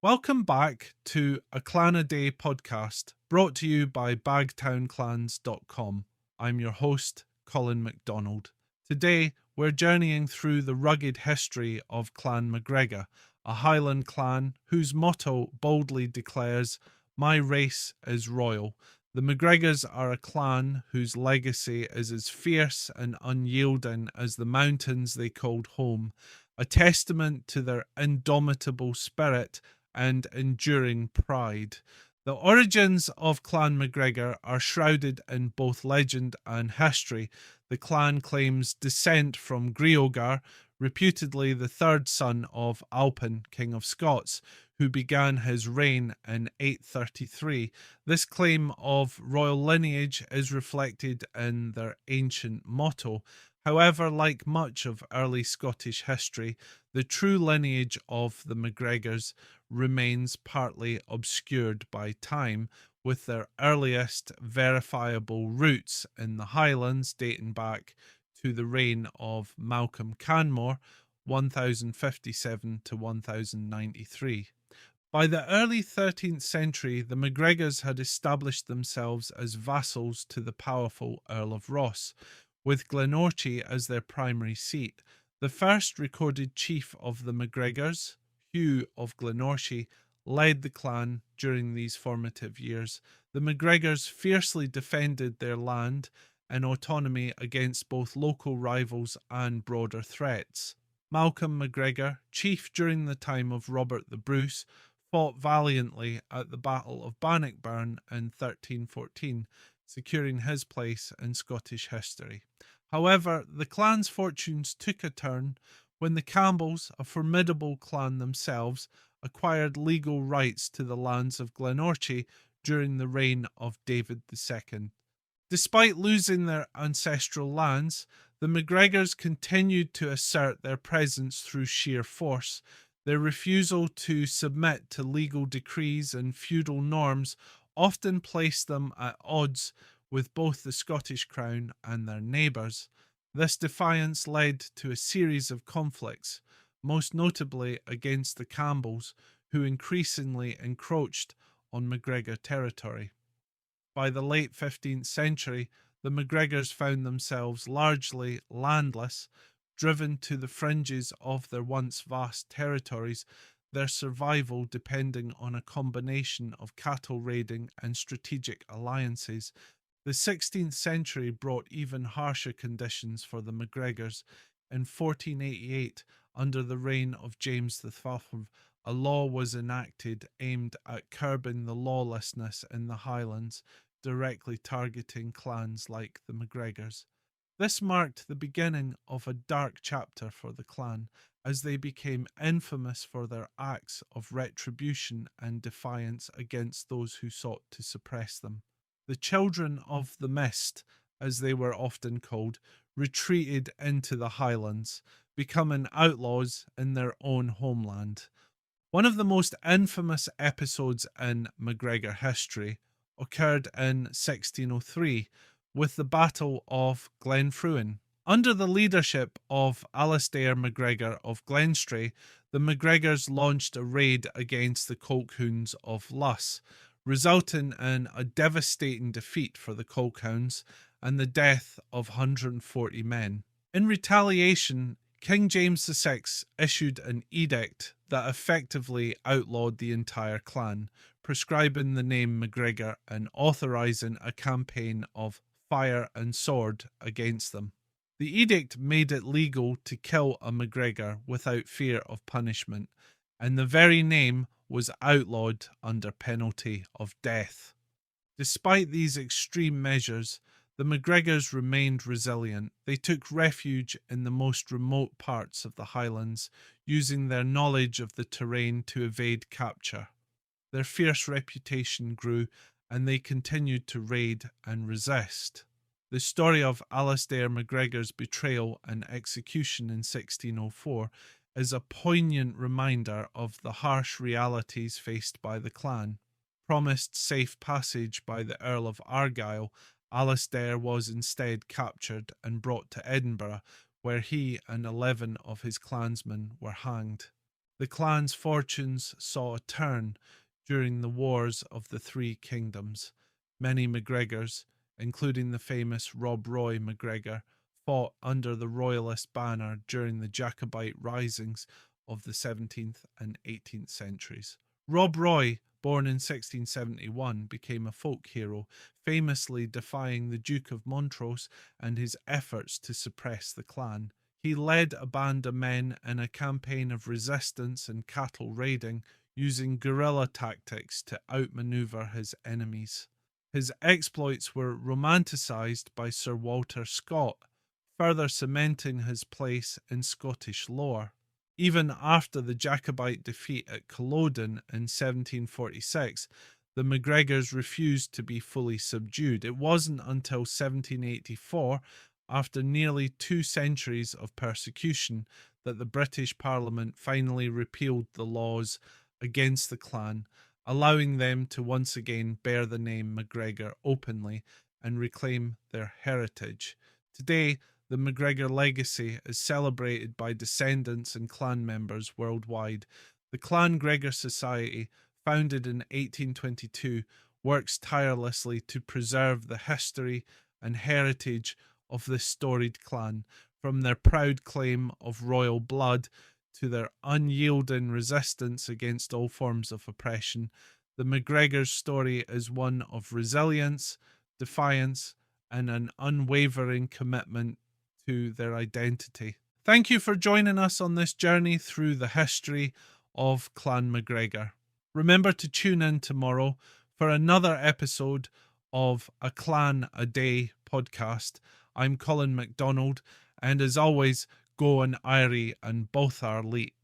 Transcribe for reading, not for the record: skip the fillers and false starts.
Welcome back to a Clan a Day podcast brought to you by bagtownclans.com. I'm your host, Colin MacDonald. Today, we're journeying through the rugged history of Clan MacGregor, a Highland clan whose motto boldly declares, "My race is royal." The McGregors are a clan whose legacy is as fierce and unyielding as the mountains they called home, a testament to their indomitable spirit and enduring pride. The origins of Clan MacGregor are shrouded in both legend and history. The clan claims descent from Griogar, reputedly the third son of Alpin, King of Scots, who began his reign in 833. This claim of royal lineage is reflected in their ancient motto. However, like much of early Scottish history, the true lineage of the MacGregors remains partly obscured by time, with their earliest verifiable roots in the Highlands dating back to the reign of Malcolm Canmore, 1057 to 1093. By the early 13th century, the MacGregors had established themselves as vassals to the powerful Earl of Ross, with Glenorchy as their primary seat. The first recorded chief of the MacGregors, Hugh of Glenorchy, led the clan during these formative years. The MacGregors fiercely defended their land and autonomy against both local rivals and broader threats. Malcolm MacGregor, chief during the time of Robert the Bruce, fought valiantly at the Battle of Bannockburn in 1314, securing his place in Scottish history. However, the clan's fortunes took a turn when the Campbells, a formidable clan themselves, acquired legal rights to the lands of Glenorchy during the reign of David II. Despite losing their ancestral lands, the MacGregors continued to assert their presence through sheer force. Their refusal to submit to legal decrees and feudal norms often placed them at odds with both the Scottish crown and their neighbours. This defiance led to a series of conflicts, most notably against the Campbells, who increasingly encroached on MacGregor territory. By the late 15th century, the MacGregors found themselves largely landless, driven to the fringes of their once vast territories, their survival depending on a combination of cattle raiding and strategic alliances. The 16th century brought even harsher conditions for the MacGregors. In 1488, under the reign of James IV, a law was enacted aimed at curbing the lawlessness in the Highlands, directly targeting clans like the MacGregors. This marked the beginning of a dark chapter for the clan, as they became infamous for their acts of retribution and defiance against those who sought to suppress them. The Children of the Mist, as they were often called, retreated into the Highlands, becoming outlaws in their own homeland. One of the most infamous episodes in MacGregor history occurred in 1603 with the Battle of Glenfruin. Under the leadership of Alastair MacGregor of Glenstray, the MacGregors launched a raid against the Colquhouns of Luss, resulting in a devastating defeat for the Colquhouns and the death of 140 men. In retaliation, King James VI issued an edict that effectively outlawed the entire clan, prescribing the name MacGregor and authorising a campaign of fire and sword against them. The edict made it legal to kill a MacGregor without fear of punishment, and the very name was outlawed under penalty of death. Despite these extreme measures, the MacGregors remained resilient. They took refuge in the most remote parts of the Highlands, using their knowledge of the terrain to evade capture. Their fierce reputation grew, and they continued to raid and resist. The story of Alastair MacGregor's betrayal and execution in 1604 is a poignant reminder of the harsh realities faced by the clan. Promised safe passage by the Earl of Argyll, Alastair was instead captured and brought to Edinburgh, where he and 11 of his clansmen were hanged. The clan's fortunes saw a turn during the Wars of the Three Kingdoms. Many MacGregors, including the famous Rob Roy McGregor, fought under the Royalist banner during the Jacobite risings of the 17th and 18th centuries. Rob Roy, born in 1671, became a folk hero, famously defying the Duke of Montrose and his efforts to suppress the clan. He led a band of men in a campaign of resistance and cattle raiding, using guerrilla tactics to outmaneuver his enemies. His exploits were romanticised by Sir Walter Scott, further cementing his place in Scottish lore. Even after the Jacobite defeat at Culloden in 1746, the MacGregors refused to be fully subdued. It wasn't until 1784, after nearly 2 centuries of persecution, that the British Parliament finally repealed the laws against the clan, allowing them to once again bear the name MacGregor openly and reclaim their heritage. Today, the MacGregor legacy is celebrated by descendants and clan members worldwide. The Clan Gregor Society, founded in 1822, works tirelessly to preserve the history and heritage of this storied clan, from their proud claim of royal blood to their unyielding resistance against all forms of oppression. The MacGregor's story is one of resilience, defiance, and an unwavering commitment to their identity. Thank you for joining us on this journey through the history of Clan MacGregor. Remember to tune in tomorrow for another episode of A Clan a Day podcast. I'm Colin MacDonald, and as always, go on Irie and both are leet.